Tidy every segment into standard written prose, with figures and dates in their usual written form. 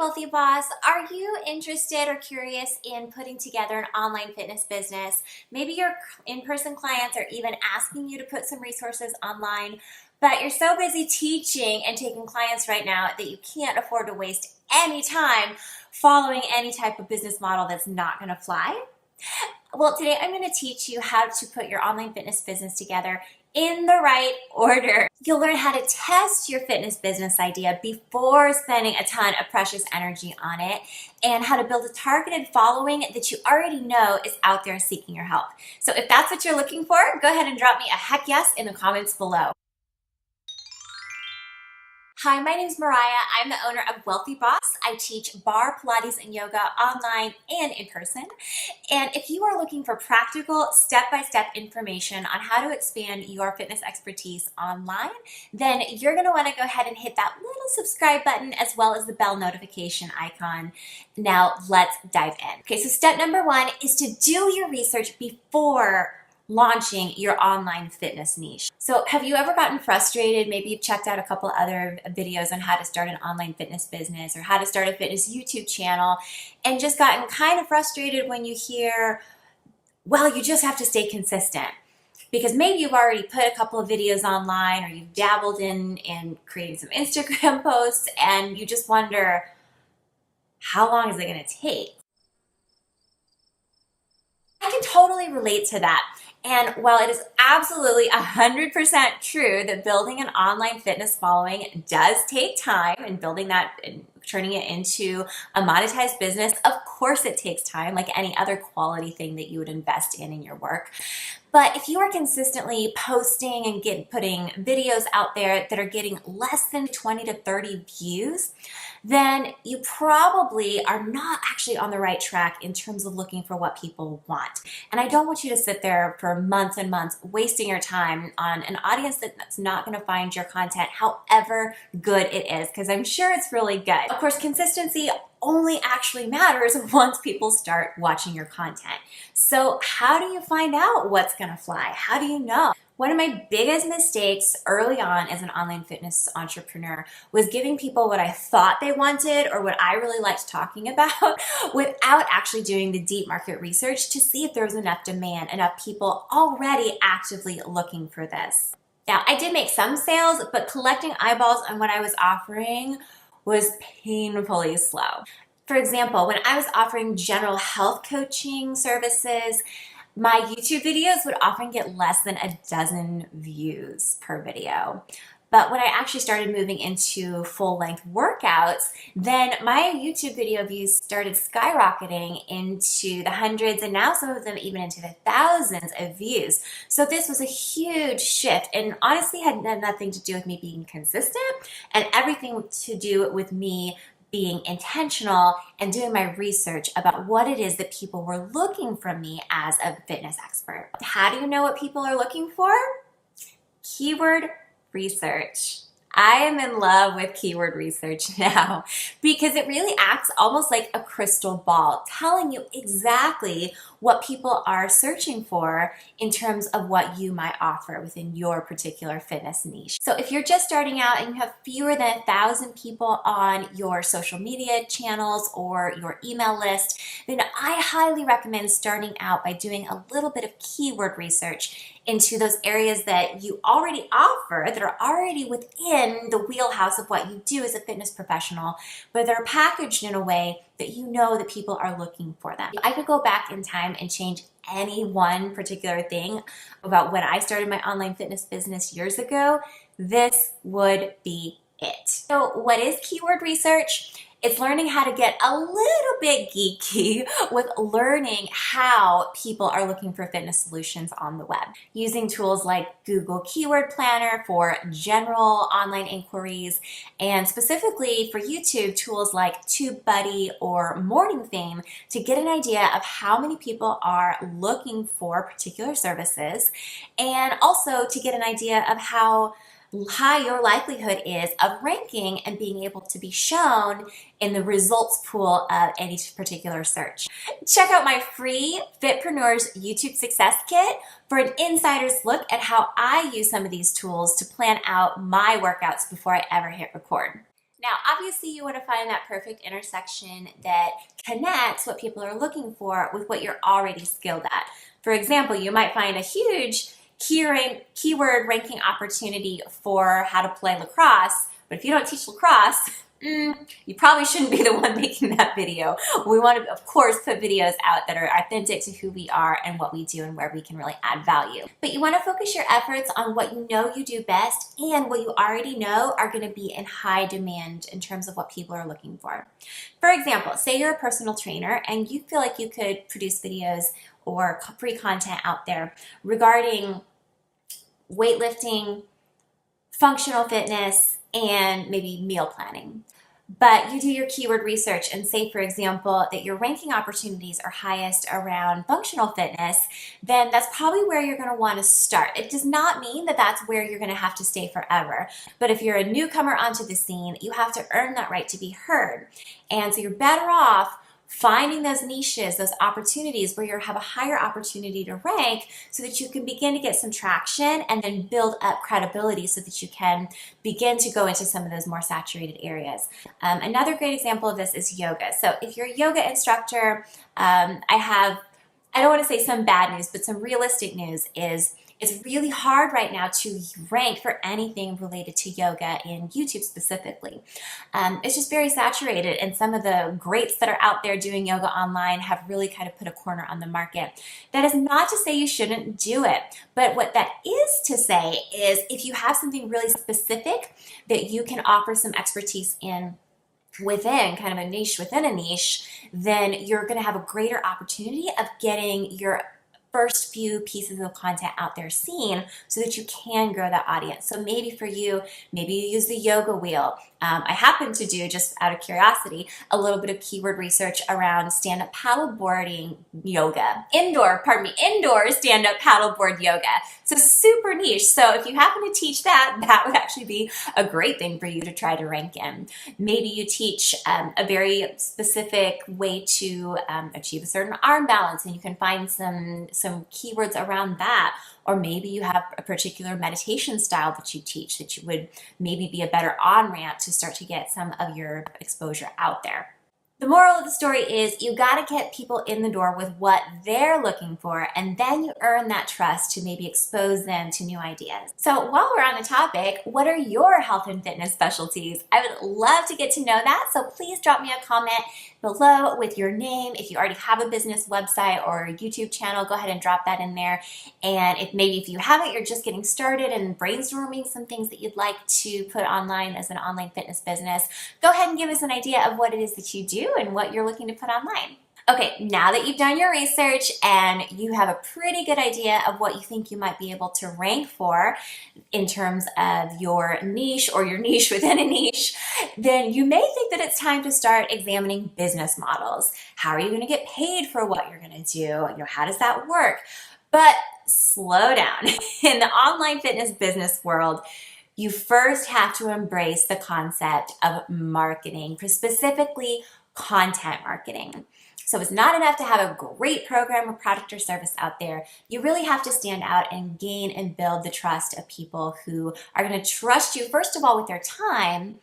Wealthy Boss. Are you interested or curious in putting together an online fitness business? Maybe your in-person clients are even asking you to put some resources online, but you're so busy teaching and taking clients right now that you can't afford to waste any time following any type of business model that's not going to fly. Well, today I'm going to teach you how to put your online fitness business together in the right order. You'll learn how to test your fitness business idea before spending a ton of precious energy on it, and how to build a targeted following that you already know is out there seeking your help. So if that's what you're looking for, go ahead and drop me a heck yes in the comments below. Hi, my name is Mariah. I'm the owner of Wealthy Boss. I teach barre, Pilates, and yoga online and in person. And if you are looking for practical step-by-step information on how to expand your fitness expertise online, then you're going to want to go ahead and hit that little subscribe button as well as the bell notification icon. Now let's dive in. Okay, so step number one is to do your research before launching your online fitness niche. So have you ever gotten frustrated? Maybe you've checked out a couple other videos on how to start an online fitness business or how to start a fitness YouTube channel and just gotten kind of frustrated when you hear, well, you just have to stay consistent. Because maybe you've already put a couple of videos online or you've dabbled in creating some Instagram posts and you just wonder, how long is it going to take? I can totally relate to that. And while it is absolutely 100% true that building an online fitness following does take time, and building that and turning it into a monetized business, of course it takes time, like any other quality thing that you would invest in your work. But if you are consistently posting and putting videos out there that are getting less than 20 to 30 views, then you probably are not actually on the right track in terms of looking for what people want. And I don't want you to sit there for months and months wasting your time on an audience that's not going to find your content however good it is, because I'm sure it's really good. Of course, consistency only actually matters once people start watching your content. So how do you find out what's going to fly? How do you know? One of my biggest mistakes early on as an online fitness entrepreneur was giving people what I thought they wanted or what I really liked talking about without actually doing the deep market research to see if there was enough demand, enough people already actively looking for this. Now, I did make some sales, but collecting eyeballs on what I was offering was painfully slow. For example, when I was offering general health coaching services, my YouTube videos would often get less than a dozen views per video. But when I actually started moving into full-length workouts, then my YouTube video views started skyrocketing into the hundreds and now some of them even into the thousands of views. So this was a huge shift and honestly had nothing to do with me being consistent and everything to do with me being intentional and doing my research about what it is that people were looking from me as a fitness expert. How do you know what people are looking for? Keyword research. I am in love with keyword research now because it really acts almost like a crystal ball, telling you exactly what people are searching for in terms of what you might offer within your particular fitness niche. So if you're just starting out and you have fewer than 1,000 people on your social media channels or your email list, then I highly recommend starting out by doing a little bit of keyword research into those areas that you already offer, that are already within the wheelhouse of what you do as a fitness professional, but they're packaged in a way that you know that people are looking for them. I could go back in time and change any one particular thing about when I started my online fitness business years ago, this would be it. So what is keyword research? It's learning how to get a little bit geeky with learning how people are looking for fitness solutions on the web. Using tools like Google Keyword Planner for general online inquiries, and specifically for YouTube, tools like TubeBuddy or Morning Fame to get an idea of how many people are looking for particular services, and also to get an idea of how high your likelihood is of ranking and being able to be shown in the results pool of any particular search. Check out my free Fitpreneurs YouTube Success Kit for an insider's look at how I use some of these tools to plan out my workouts before I ever hit record. Now, obviously, you want to find that perfect intersection that connects what people are looking for with what you're already skilled at. For example, you might find a huge keyword ranking opportunity for how to play lacrosse, but if you don't teach lacrosse, you probably shouldn't be the one making that video. We want to, of course, put videos out that are authentic to who we are and what we do and where we can really add value. But you want to focus your efforts on what you know you do best and what you already know are going to be in high demand in terms of what people are looking for. For example, say you're a personal trainer and you feel like you could produce videos or free content out there regarding weightlifting, functional fitness, and maybe meal planning. But you do your keyword research and say, for example, that your ranking opportunities are highest around functional fitness, then that's probably where you're going to want to start. It does not mean that that's where you're going to have to stay forever. But if you're a newcomer onto the scene, you have to earn that right to be heard. And so you're better off finding those niches, those opportunities where you have a higher opportunity to rank so that you can begin to get some traction and then build up credibility so that you can begin to go into some of those more saturated areas. Another great example of this is yoga. So if you're a yoga instructor, I don't want to say some bad news, but some realistic news is it's really hard right now to rank for anything related to yoga in YouTube specifically. It's just very saturated, and some of the greats that are out there doing yoga online have really kind of put a corner on the market. That is not to say you shouldn't do it, but what that is to say is if you have something really specific that you can offer some expertise in within kind of a niche within a niche, then you're going to have a greater opportunity of getting your first few pieces of content out there seen so that you can grow that audience. So maybe for you, maybe you use the yoga wheel. I happen to do, just out of curiosity, a little bit of keyword research around stand-up paddleboarding yoga. Indoor stand-up paddleboard yoga. So super niche. So if you happen to teach that, that would actually be a great thing for you to try to rank in. Maybe you teach a very specific way to achieve a certain arm balance, and you can find some keywords around that. Or maybe you have a particular meditation style that you teach that you would maybe be a better on-ramp to start to get some of your exposure out there. The moral of the story is you got to get people in the door with what they're looking for, and then you earn that trust to maybe expose them to new ideas. So while we're on the topic, what are your health and fitness specialties? I would love to get to know that, so please drop me a comment below with your name. If you already have a business website or a YouTube channel, go ahead and drop that in there. And if you haven't, you're just getting started and brainstorming some things that you'd like to put online as an online fitness business, go ahead and give us an idea of what it is that you do and what you're looking to put online. Okay, now that you've done your research and you have a pretty good idea of what you think you might be able to rank for in terms of your niche or your niche within a niche, then you may think that it's time to start examining business models. How are you going to get paid for what you're going to do? How does that work? But slow down. In the online fitness business world, you first have to embrace the concept of marketing, specifically content marketing. So it's not enough to have a great program or product or service out there. You really have to stand out and gain and build the trust of people who are going to trust you, first of all, with their time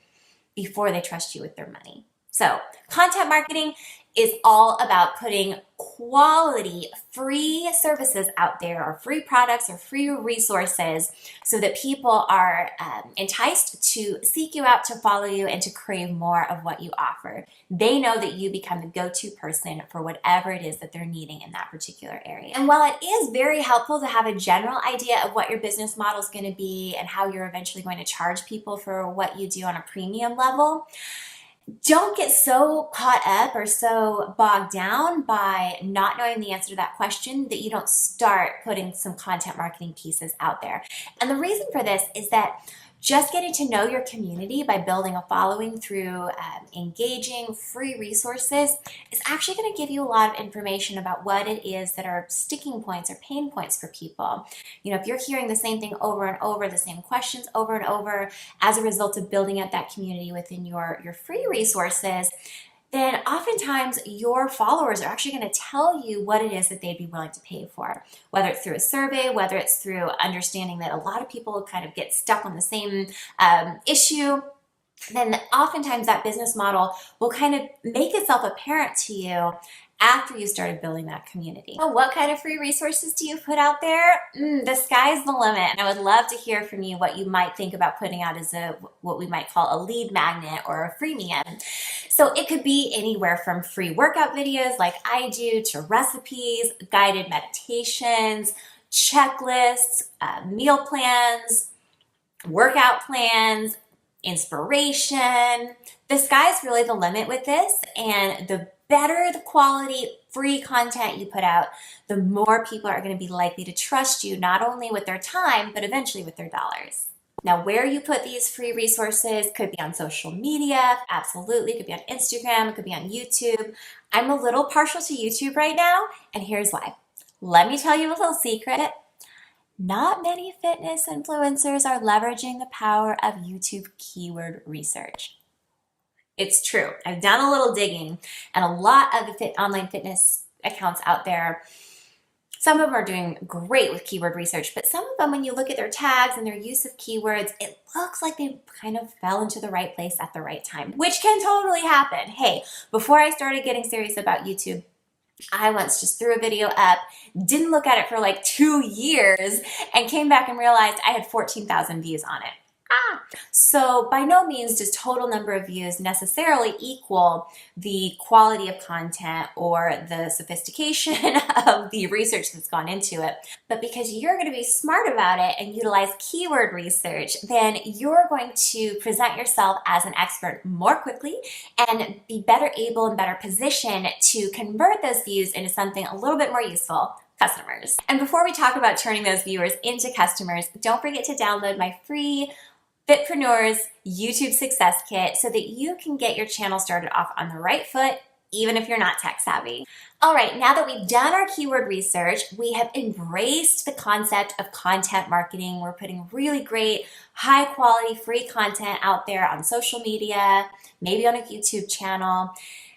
before they trust you with their money. So content marketing is all about putting quality free services out there, or free products or free resources, so that people are enticed to seek you out, to follow you, and to crave more of what you offer. They know that you become the go-to person for whatever it is that they're needing in that particular area. And while it is very helpful to have a general idea of what your business model is going to be and how you're eventually going to charge people for what you do on a premium level, don't get so caught up or so bogged down by not knowing the answer to that question that you don't start putting some content marketing pieces out there. And the reason for this is that just getting to know your community by building a following through engaging free resources is actually going to give you a lot of information about what it is that are sticking points or pain points for people. If you're hearing the same thing over and over, the same questions over and over as a result of building up that community within your free resources, then oftentimes your followers are actually going to tell you what it is that they'd be willing to pay for, whether it's through a survey, whether it's through understanding that a lot of people kind of get stuck on the same issue. then oftentimes that business model will kind of make itself apparent to you after you started building that community. So what kind of free resources do you put out there? The sky's the limit. And I would love to hear from you what you might think about putting out as what we might call a lead magnet or a freemium. So it could be anywhere from free workout videos like I do to recipes, guided meditations, checklists, meal plans, workout plans, inspiration. The sky's really the limit with this, and the better the quality free content you put out, the more people are going to be likely to trust you, not only with their time, but eventually with their dollars. Now, where you put these free resources could be on social media, absolutely. It could be on Instagram, it could be on YouTube. I'm a little partial to YouTube right now, and here's why. Let me tell you a little secret. Not many fitness influencers are leveraging the power of YouTube keyword research. It's true. I've done a little digging, and a lot of the online fitness accounts out there, some of them are doing great with keyword research, but some of them, when you look at their tags and their use of keywords, it looks like they kind of fell into the right place at the right time, which can totally happen. Hey, before I started getting serious about YouTube, I once just threw a video up, didn't look at it for like 2 years, and came back and realized I had 14,000 views on it. So by no means does total number of views necessarily equal the quality of content or the sophistication of the research that's gone into it. But because you're going to be smart about it and utilize keyword research, then you're going to present yourself as an expert more quickly and be better able and better positioned to convert those views into something a little bit more useful. Customers. And before we talk about turning those viewers into customers, don't forget to download my free Fitpreneurs YouTube Success Kit so that you can get your channel started off on the right foot, even if you're not tech savvy. All right, now that we've done our keyword research, we have embraced the concept of content marketing. We're putting really great, high quality, free content out there on social media, maybe on a YouTube channel.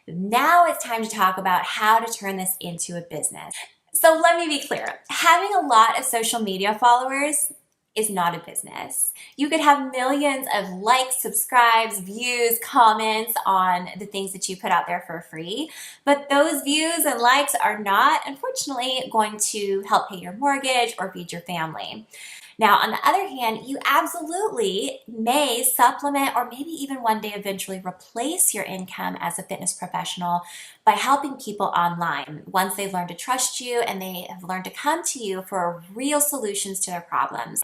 Now it's time to talk about how to turn this into a business. So let me be clear, having a lot of social media followers is not a business. You could have millions of likes, subscribes, views, comments on the things that you put out there for free, but those views and likes are not, unfortunately, going to help pay your mortgage or feed your family. Now, on the other hand, you absolutely may supplement or maybe even one day eventually replace your income as a fitness professional by helping people online once they've learned to trust you and they have learned to come to you for real solutions to their problems.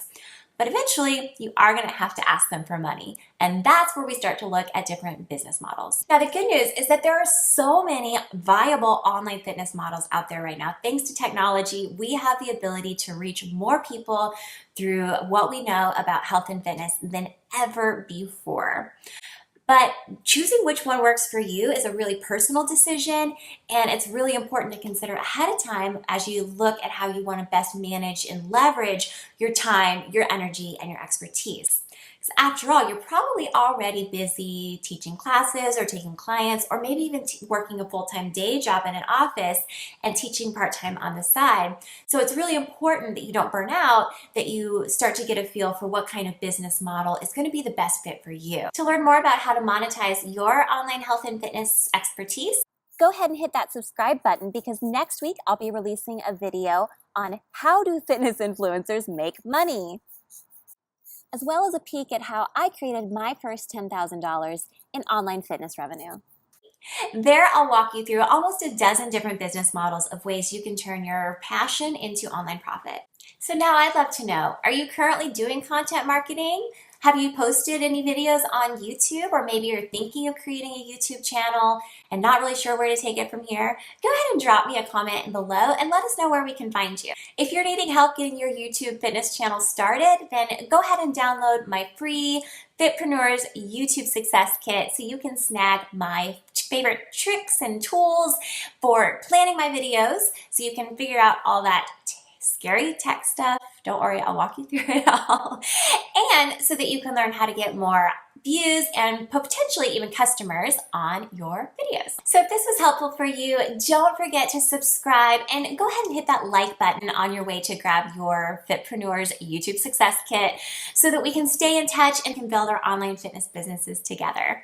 But eventually, you are going to have to ask them for money. And that's where we start to look at different business models. Now, the good news is that there are so many viable online fitness models out there right now. Thanks to technology, we have the ability to reach more people through what we know about health and fitness than ever before. But choosing which one works for you is a really personal decision, and it's really important to consider ahead of time as you look at how you want to best manage and leverage your time, your energy, and your expertise. Because after all, you're probably already busy teaching classes or taking clients, or maybe even working a full-time day job in an office and teaching part-time on the side. So it's really important that you don't burn out, that you start to get a feel for what kind of business model is going to be the best fit for you. To learn more about how to monetize your online health and fitness expertise, go ahead and hit that subscribe button, because next week I'll be releasing a video on how do fitness influencers make money, as well as a peek at how I created my first $10,000 in online fitness revenue. There, I'll walk you through almost a dozen different business models of ways you can turn your passion into online profit. So now I'd love to know, are you currently doing content marketing? Have you posted any videos on YouTube, or maybe you're thinking of creating a YouTube channel and not really sure where to take it from here? Go ahead and drop me a comment below and let us know where we can find you. If you're needing help getting your YouTube fitness channel started, then go ahead and download my free Fitpreneurs YouTube Success Kit so you can snag my favorite tricks and tools for planning my videos so you can figure out all that scary tech stuff. Don't worry, I'll walk you through it all. And so that you can learn how to get more views and potentially even customers on your videos. So if this was helpful for you, don't forget to subscribe and go ahead and hit that like button on your way to grab your Fitpreneurs YouTube Success Kit so that we can stay in touch and can build our online fitness businesses together.